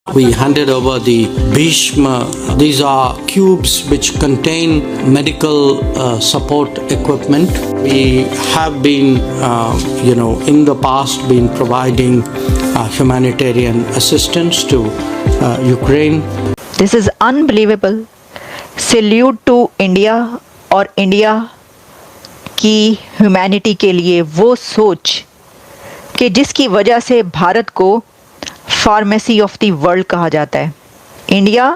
We handed over the Bhishma. These are cubes which contain medical support equipment. We have been, in the past, been providing humanitarian assistance to Ukraine. This is unbelievable. Salute to India और India की humanity के लिए वो सोच कि जिसकी वजह से भारत को फार्मेसी ऑफ द वर्ल्ड कहा जाता है। इंडिया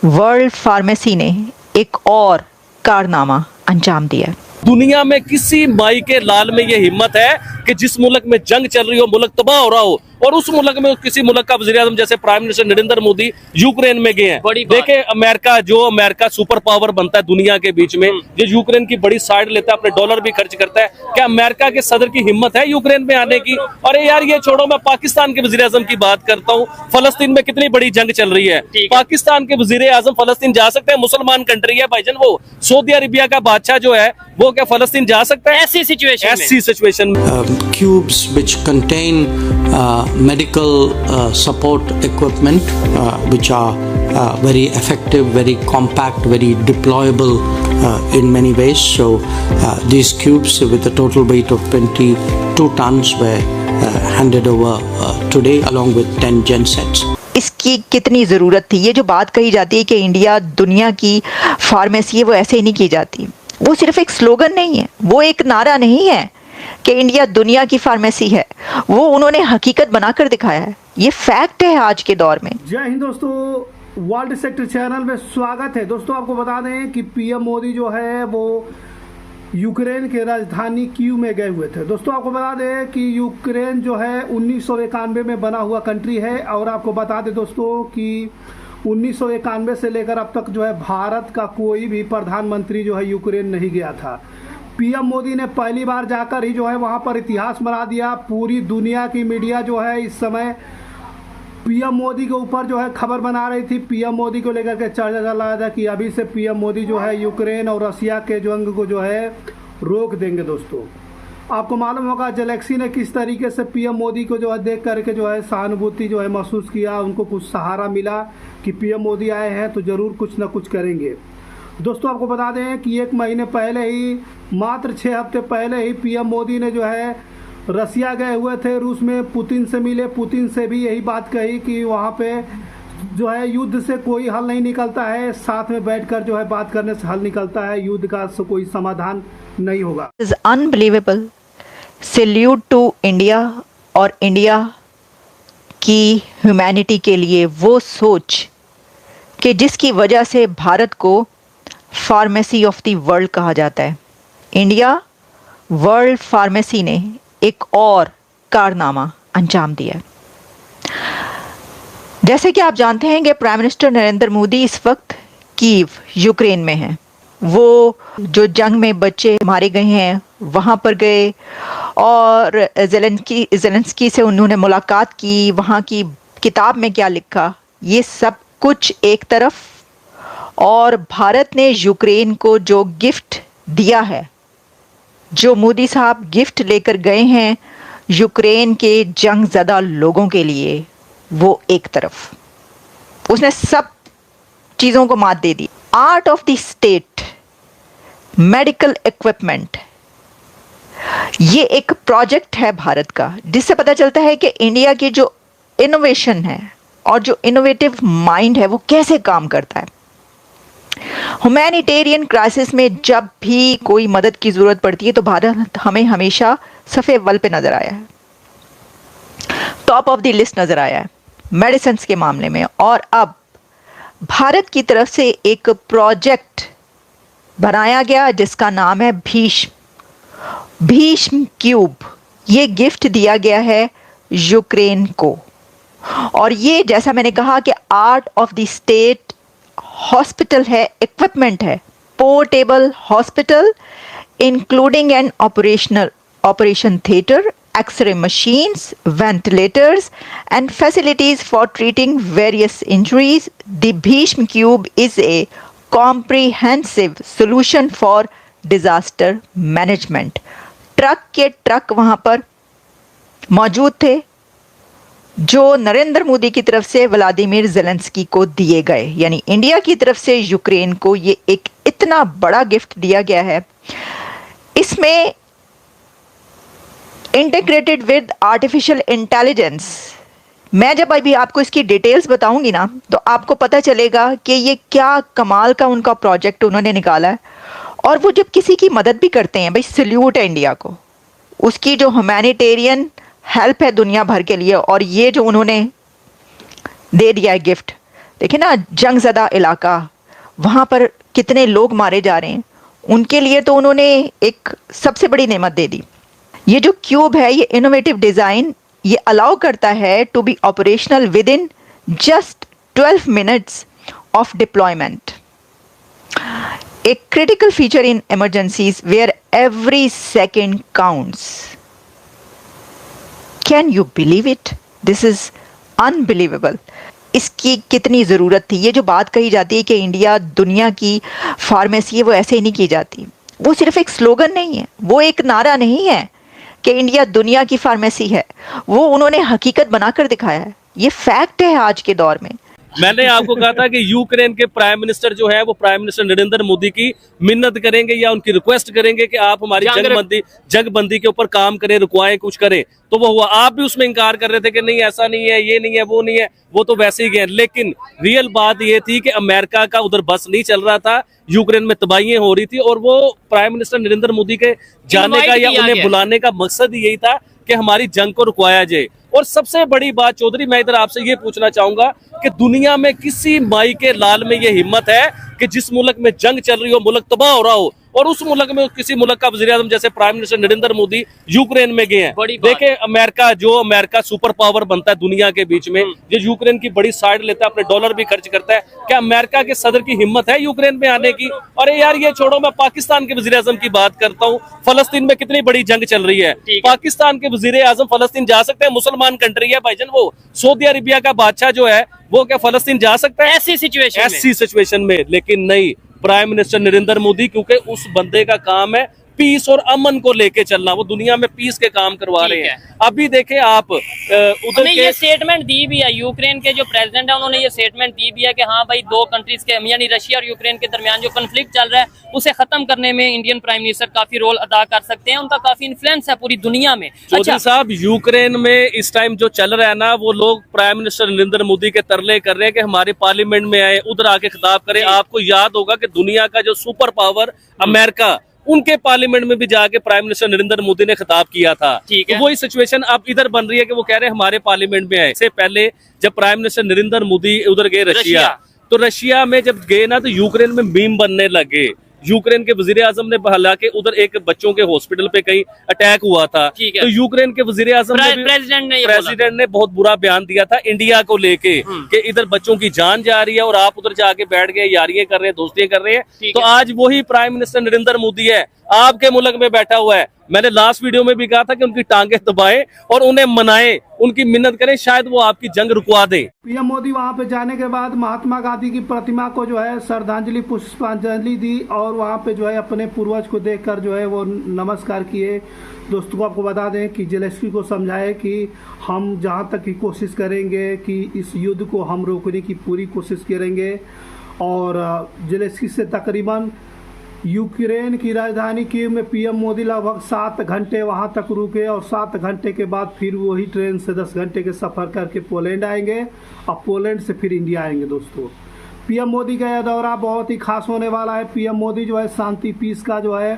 वर्ल्ड फार्मेसी ने एक और कारनामा अंजाम दिया। दुनिया में किसी माई के लाल में ये हिम्मत है कि जिस मुल्क में जंग चल रही हो, मुल्क तबाह हो रहा हो, और उस मुल्क में किसी मुल्क का वज़ीर आज़म जैसे prime minister Narendra Modi Ukraine में गए हैं। देखे अमेरिका सुपर पावर बनता है दुनिया के बीच में, जो यूक्रेन की बड़ी साइड लेता है, अपने डॉलर भी खर्च करता है। क्या अमेरिका के सदर की हिम्मत है यूक्रेन में आने की? अरे यार ये छोड़ो, मैं पाकिस्तान के वज़ीर आज़म की बात करता हूँ। फलस्तीन में कितनी बड़ी जंग चल रही है, पाकिस्तान के वज़ीर आज़म फलस्तीन जा सकते हैं? मुसलमान कंट्री है भाईजान, वो सऊदी अरेबिया का बादशाह जो है वो क्या फलस्तीन जा सकता है? ऐसी situation Cubes which contain medical support equipment which are very effective, very compact, very deployable in many ways. So these cubes with a total weight of 22 tons were handed over today along with 10 gensets. इसकी कितनी ज़रूरत थी? ये जो बात कही जाती है कि इंडिया दुनिया की फार्मेसी है, वो ऐसे ही नहीं की जाती। वो सिर्फ एक स्लोगन नहीं है, वो एक नारा नहीं है कि इंडिया दुनिया की फार्मेसी है, वो उन्होंने हकीकत बनाकर दिखाया है। ये फैक्ट है आज के दौर में। जय हिंद दोस्तों, वर्ल्ड सेक्टर चैनल में स्वागत है। दोस्तों आपको बता दें कि पीएम मोदी जो है वो यूक्रेन के राजधानी कीव में गए हुए थे। दोस्तों आपको बता दें कि यूक्रेन जो है 1991 में बना हुआ कंट्री है, और आपको बता दें दोस्तों कि 1991 से लेकर अब तक जो है भारत का कोई भी प्रधानमंत्री जो है यूक्रेन नहीं गया था। पीएम मोदी ने पहली बार जाकर ही जो है वहां पर इतिहास बना दिया। पूरी दुनिया की मीडिया जो है इस समय पीएम मोदी के ऊपर जो है खबर बना रही थी। पीएम मोदी को लेकर के चर्चा चल रहा था कि अभी से पीएम मोदी जो है यूक्रेन और रसिया के जंग को जो है रोक देंगे। दोस्तों आपको मालूम होगा जेलेंस्की ने किस तरीके से पीएम मोदी को जो है देख करके जो है सहानुभूति जो है महसूस किया, उनको कुछ सहारा मिला कि पीएम मोदी आए हैं तो ज़रूर कुछ ना कुछ करेंगे। दोस्तों आपको बता दें कि एक महीने पहले ही, मात्र 6 हफ्ते पहले ही पीएम मोदी ने जो है रसिया गए हुए थे, रूस में पुतिन से मिले। पुतिन से भी यही बात कही कि वहाँ पे जो है युद्ध से कोई हल नहीं निकलता है, साथ में बैठकर जो है बात करने से हल निकलता है, युद्ध का कोई समाधान नहीं होगा। Is unbelievable. Salute to India और इंडिया की ह्यूमैनिटी के लिए वो सोच कि जिसकी वजह से भारत को फार्मेसी ऑफ द वर्ल्ड कहा जाता है। इंडिया वर्ल्ड फार्मेसी ने एक और कारनामा अंजाम दिया है। जैसे कि आप जानते हैं कि प्राइम मिनिस्टर नरेंद्र मोदी इस वक्त कीव यूक्रेन में हैं। वो जो जंग में बच्चे मारे गए हैं वहाँ पर गए और जेलेंस्की से उन्होंने मुलाकात की। वहाँ की किताब में क्या लिखा, ये सब कुछ एक तरफ, और भारत ने यूक्रेन को जो गिफ्ट दिया है, जो मोदी साहब गिफ्ट लेकर गए हैं यूक्रेन के जंग ज़दा लोगों के लिए, वो एक तरफ। उसने सब चीज़ों को मात दे दी। Art of the state medical equipment, ये एक प्रोजेक्ट है भारत का, जिससे पता चलता है कि इंडिया की जो इनोवेशन है और जो इनोवेटिव माइंड है वो कैसे काम करता है। ह्यूमैनिटेरियन क्राइसिस में जब भी कोई मदद की ज़रूरत पड़ती है तो भारत हमें हमेशा सफ़े अव्वल पे नज़र आया है, टॉप ऑफ द लिस्ट नज़र आया है मेडिसिन के मामले में। और अब भारत की तरफ से एक प्रोजेक्ट बनाया गया जिसका नाम है भीष्म क्यूब। ये गिफ्ट दिया गया है यूक्रेन को, और ये जैसा मैंने कहा कि art of the state hospital है, इक्विपमेंट है, portable hospital including an operation theatre, X-ray machines, ventilators, and facilities for treating various injuries. The Bhishma Cube is a comprehensive solution for disaster management. Truck के truck वहाँ पर मौजूद थे, जो नरेंद्र मोदी की तरफ से व्लादिमीर ज़ेलेंस्की को दिए गए, यानी इंडिया की तरफ से यूक्रेन को ये एक इतना बड़ा गिफ्ट दिया गया है। इसमें इंटीग्रेटेड विद आर्टिफिशियल इंटेलिजेंस, मैं जब अभी आपको इसकी डिटेल्स बताऊंगी ना तो आपको पता चलेगा कि ये क्या कमाल का उनका प्रोजेक्ट उन्होंने निकाला है। और वो जब किसी की मदद भी करते हैं, भाई सल्यूट है इंडिया को, उसकी जो ह्यूमैनिटेरियन हेल्प है दुनिया भर के लिए। और ये जो उन्होंने दे दिया है गिफ्ट, देखिए ना, जंगज़दा इलाका, वहाँ पर कितने लोग मारे जा रहे हैं, उनके लिए तो उन्होंने एक सबसे बड़ी नेमत दे दी। ये जो क्यूब है, ये इनोवेटिव डिज़ाइन ये अलाउ करता है to be operational within just 12 minutes of deployment, a critical feature in emergencies where every second counts. Can you believe it? This is unbelievable. इसकी कितनी ज़रूरत थी। ये जो बात कही जाती है कि इंडिया दुनिया की फार्मेसी है, वो ऐसे ही नहीं की जाती। वो सिर्फ एक स्लोगन नहीं है, वो एक नारा नहीं है कि इंडिया दुनिया की फार्मेसी है, वो उन्होंने हकीकत बनाकर दिखाया है। ये फैक्ट है आज के दौर में। मैंने आपको कहा था कि यूक्रेन के प्राइम मिनिस्टर जो है वो प्राइम मिनिस्टर नरेंद्र मोदी की मिन्नत करेंगे या उनकी रिक्वेस्ट करेंगे कि आप हमारी जंगबंदी के ऊपर काम करें, रुकवाएं, कुछ करें, तो वो हुआ। आप भी उसमें इनकार कर रहे थे कि नहीं ऐसा नहीं है, ये नहीं है, वो नहीं है, वो तो वैसे ही गए। लेकिन रियल बात ये थी कि अमेरिका का उधर बस नहीं चल रहा था, यूक्रेन में तबाहियां हो रही थी, और वो प्राइम मिनिस्टर नरेंद्र मोदी के जाने का या उन्हें बुलाने का मकसद यही था कि हमारी जंग को रुकवाया जाए। और सबसे बड़ी बात चौधरी, मैं इधर आपसे ये पूछना चाहूंगा कि दुनिया में किसी माई के लाल में ये हिम्मत है कि जिस मुल्क में जंग चल रही हो, मुल्क तबाह हो रहा हो, और उस मुल्क में किसी मुल्क का वज़ीर आज़म जैसे prime minister Narendra Modi Ukraine में गए हैं। देखे अमेरिका सुपर पावर बनता है दुनिया के बीच में, जो यूक्रेन की बड़ी साइड लेता है, अपने डॉलर भी खर्च करता है, क्या अमेरिका के सदर की हिम्मत है यूक्रेन में आने की? अरे यार ये छोड़ो, मैं पाकिस्तान के वज़ीर आज़म की बात करता हूँ। फलस्तीन में कितनी बड़ी जंग चल रही है, पाकिस्तान के वज़ीर आज़म फलस्तीन जा सकते हैं? मुसलमान कंट्री है भाईजान, वो सऊदी अरेबिया का बादशाह जो है वो क्या फलस्तीन जा सकता है ऐसी सिचुएशन में? लेकिन नहीं, प्राइम मिनिस्टर नरेंद्र मोदी, क्योंकि उस बंदे का काम है पीस और अमन को लेके चलना, वो दुनिया में पीस के काम करवा रहे हैं। अभी देखे आप उधर ये स्टेटमेंट दी भी है, यूक्रेन के जो प्रेसिडेंट है उन्होंने ये स्टेटमेंट दी भी है कि हाँ भाई, दो कंट्रीज के यानी रशिया और यूक्रेन के दरमियान जो कन्फ्लिक्ट चल रहा है उसे खत्म करने में इंडियन प्राइम मिनिस्टर काफी रोल अदा कर सकते हैं, उनका काफी इन्फ्लुएंस है पूरी दुनिया में। चौधरी साहब, यूक्रेन में इस टाइम जो चल रहा है ना, वो लोग प्राइम मिनिस्टर नरेंद्र मोदी के तरले कर रहे हैं कि हमारे पार्लियामेंट में आए, उधर आके खिताब करें। आपको याद होगा कि दुनिया का जो सुपर पावर अमेरिका, उनके पार्लियामेंट में भी जाके प्राइम मिनिस्टर नरेंद्र मोदी ने खिताब किया था। तो वही सिचुएशन अब इधर बन रही है कि वो कह रहे हैं हमारे पार्लियामेंट में आए। इससे पहले जब प्राइम मिनिस्टर नरेंद्र मोदी उधर गए रशिया, तो रशिया में जब गए ना, तो यूक्रेन में मीम बनने लगे। यूक्रेन के वजीर आजम ने, हालांकि उधर एक बच्चों के हॉस्पिटल पे कहीं अटैक हुआ था, तो यूक्रेन के वजीर आजम प्रेसिडेंट ने बहुत बुरा बयान दिया था इंडिया को लेके कि इधर बच्चों की जान जा रही है और आप उधर जाके बैठ गए, यारियां कर रहे हैं, दोस्तियां कर रहे हैं। तो आज वही प्राइम मिनिस्टर नरेंद्र मोदी है, आपके मुल्क में बैठा हुआ है। मैंने लास्ट वीडियो में भी कहा था कि उनकी टांगे दबाएं और उन्हें मनाएं, उनकी मिन्नत करें, शायद वो आपकी जंग रुकवा दें। पीएम मोदी वहां पे जाने के बाद महात्मा गांधी की प्रतिमा को जो है श्रद्धांजलि, पुष्पांजलि दी और वहां पे जो है अपने पूर्वज को देखकर जो है वो नमस्कार किए। दोस्तों को आपको बता दें कि ज़ेलेंस्की को समझाए कि हम जहां तक की कोशिश करेंगे कि इस युद्ध को हम रोकने की पूरी कोशिश करेंगे। और ज़ेलेंस्की से तकरीबन यूक्रेन की राजधानी कीव में पीएम मोदी लगभग 7 घंटे वहां तक रुके और 7 घंटे के बाद फिर वही ट्रेन से 10 घंटे के सफ़र करके पोलैंड आएंगे और पोलैंड से फिर इंडिया आएंगे। दोस्तों, पीएम मोदी का यह दौरा बहुत ही खास होने वाला है। पीएम मोदी जो है शांति, पीस का जो है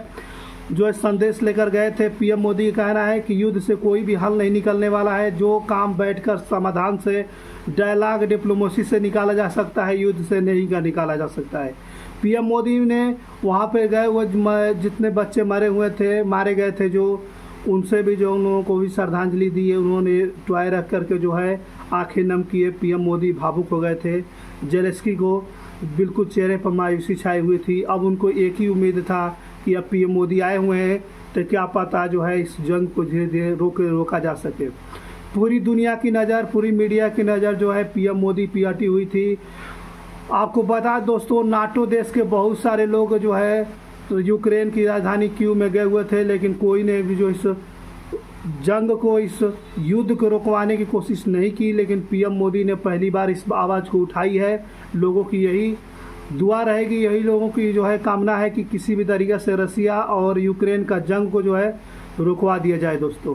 संदेश लेकर गए थे। पीएम मोदी का कहना है कि युद्ध से कोई भी हल नहीं निकलने वाला है, जो काम बैठकर समाधान से, डायलॉग, डिप्लोमेसी से निकाला जा सकता है, युद्ध से नहीं का निकाला जा सकता है। पीएम मोदी ने वहाँ पे गए वो जितने बच्चे मारे गए थे जो, उनसे भी जो उन लोगों को भी श्रद्धांजलि दी है। उन्होंने टॉय रख करके जो है आंखें नम किए। पीएम मोदी भावुक हो गए थे। ज़ेलेंस्की को बिल्कुल चेहरे पर मायूसी छाई हुई थी। अब उनको एक ही उम्मीद था कि अब पीएम मोदी आए हुए हैं तो क्या पता जो है इस जंग को धीरे धीरे रोका जा सके। पूरी दुनिया की नज़र, पूरी मीडिया की नज़र जो है पीएम मोदी पे हटी हुई थी। आपको बता दोस्तों, नाटो देश के बहुत सारे लोग जो है तो यूक्रेन की राजधानी कीव में गए हुए थे, लेकिन कोई ने भी जो इस जंग को, इस युद्ध को रुकवाने की कोशिश नहीं की, लेकिन पीएम मोदी ने पहली बार इस आवाज़ को उठाई है। लोगों की यही दुआ रहेगी, यही लोगों की जो है कामना है कि किसी भी तरीके से रसिया और यूक्रेन का जंग को जो है रुकवा दिया जाए दोस्तों।